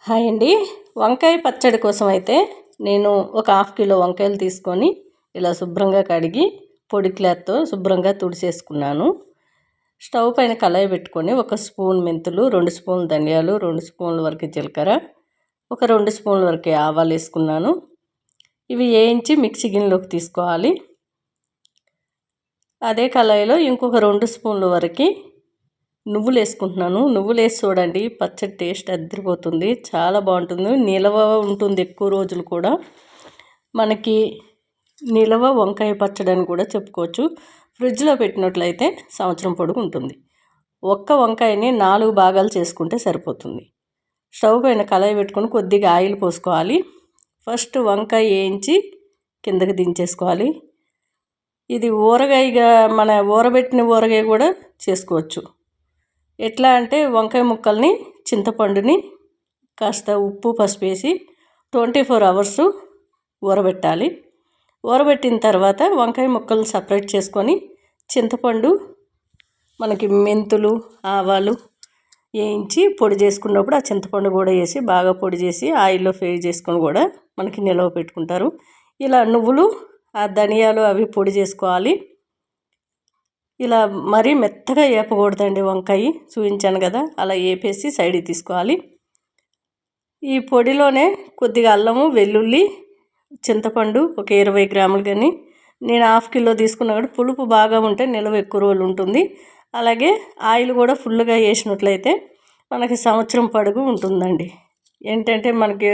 Hi అండి. వంకాయ పచ్చడి కోసం అయితే నేను ఒక హాఫ్ కిలో వంకాయలు తీసుకొని ఇలా శుభ్రంగా కడిగి పొడి క్లాత్తో శుభ్రంగా తుడిచేసుకున్నాను. స్టవ్ పైన కళాయి పెట్టుకొని 1 స్పూన్ మెంతులు, 2 స్పూన్లు ధనియాలు, 2 స్పూన్ల వరకు జీలకర్ర, ఒక 2 స్పూన్ల వరకు ఆవాలు వేసుకున్నాను. ఇవి వేయించి మిక్సీ గిన్నెలోకి తీసుకోవాలి. అదే కళాయిలో ఇంకొక 2 స్పూన్ల వరకు నువ్వులు వేసుకుంటున్నాను. నువ్వులు వేసి చూడండి, పచ్చడి టేస్ట్ అదిరిపోతుంది, చాలా బాగుంటుంది. నిలవ ఉంటుంది ఎక్కువ రోజులు కూడా. మనకి నిలవ వంకాయ పచ్చడి అని కూడా చెప్పుకోవచ్చు. ఫ్రిడ్జ్లో పెట్టినట్లయితే సంవత్సరం పొడుగు ఉంటుంది. ఒక్క వంకాయని 4 భాగాలు చేసుకుంటే సరిపోతుంది. స్టవ్ పైన కళాయి పెట్టుకొని కొద్దిగా ఆయిల్ పోసుకోవాలి. ఫస్ట్ వంకాయ వేయించి కిందకి దించేసుకోవాలి. ఇది ఊరగాయగా మన ఊరబెట్టిన ఊరగాయ కూడా చేసుకోవచ్చు. ఎట్లా అంటే వంకాయ ముక్కల్ని, చింతపండుని కాస్త ఉప్పు పసుపు వేసి 24 అవర్స్ ఊరబెట్టాలి. ఊరబెట్టిన తర్వాత వంకాయ ముక్కలు సపరేట్ చేసుకొని చింతపండు, మనకి మెంతులు, ఆవాలు వేయించి పొడి చేసుకున్నప్పుడు ఆ చింతపండు కూడా వేసి బాగా పొడి చేసి ఆయిల్లో ఫ్రై చేసుకొని కూడా మనకి నిలవ పెట్టుకుంటారు. ఇలా నువ్వులు, ఆ ధనియాలు అవి పొడి చేసుకోవాలి. ఇలా మరీ మెత్తగా వేపకూడదండి. వంకాయ చూపించాను కదా, అలా వేపేసి సైడ్కి తీసుకోవాలి. ఈ పొడిలోనే కొద్దిగా అల్లము, వెల్లుల్లి, చింతపండు ఒక 20 గ్రాములు, కానీ నేను హాఫ్ కిలో తీసుకున్నా కూడా పులుపు బాగా ఉంటే నిల్వ ఎక్కువ రోజులు ఉంటుంది. అలాగే ఆయిల్ కూడా ఫుల్గా వేసినట్లయితే మనకి సంవత్సరం పొడుగు ఉంటుందండి. ఏంటంటే మనకి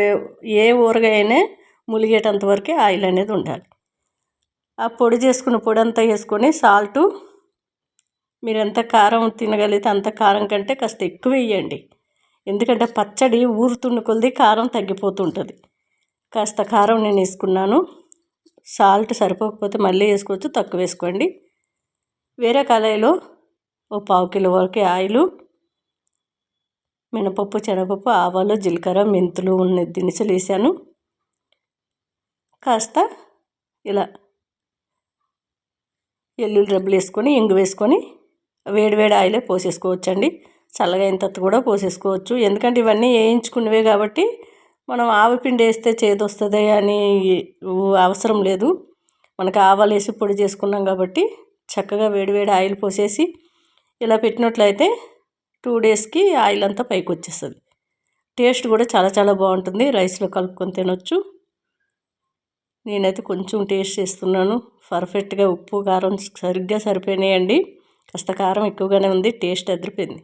ఏ ఊరగాయనే ములిగేటంత వరకే ఆయిల్ అనేది ఉండాలి. ఆ పొడి చేసుకున్న పొడి అంతా వేసుకొని సాల్టు, మీరు ఎంత కారం తినగలిగితే అంత కారం కంటే కాస్త ఎక్కువ వేయండి. ఎందుకంటే పచ్చడి ఊరుతున్న కొలది కారం తగ్గిపోతుంటుంది. కాస్త కారం నేను వేసుకున్నాను. సాల్ట్ సరిపోకపోతే మళ్ళీ వేసుకోవచ్చు, తక్కువ వేసుకోండి. వేరే కళాయిలో ఓ 1/4 కిలో వరకు ఆయిలు, మినపప్పు, శనగపప్పు, ఆవాలు, జీలకర్ర, మెంతులు ఉన్న దినుసులు వేసాను. కాస్త ఇలా వెల్లుల్లి రెబ్బలు వేసుకొని, ఇంగు వేసుకొని వేడివేడి ఆయిలే పోసేసుకోవచ్చండి. చల్లగా అయిన తర్వాత కూడా పోసేసుకోవచ్చు. ఎందుకంటే ఇవన్నీ వేయించుకున్నవే కాబట్టి మనం ఆవపిండి వేస్తే చేదొస్తుంది అని అవసరం లేదు. మనకు ఆవాలు వేసి పొడి చేసుకున్నాం కాబట్టి చక్కగా వేడివేడి ఆయిల్ పోసేసి ఇలా పెట్టినట్లయితే 2 డేస్కి ఆయిల్ అంతా పైకి వచ్చేస్తుంది. టేస్ట్ కూడా చాలా చాలా బాగుంటుంది. రైస్లో కలుపుకొని తినొచ్చు. నేనైతే కొంచెం టేస్ట్ చేస్తున్నాను. పర్ఫెక్ట్గా ఉప్పు కారం సరిగ్గా సరిపోయినాయండి. కాస్త కారం ఎక్కువగానే ఉంది. టేస్ట్ అదిరిపోయింది.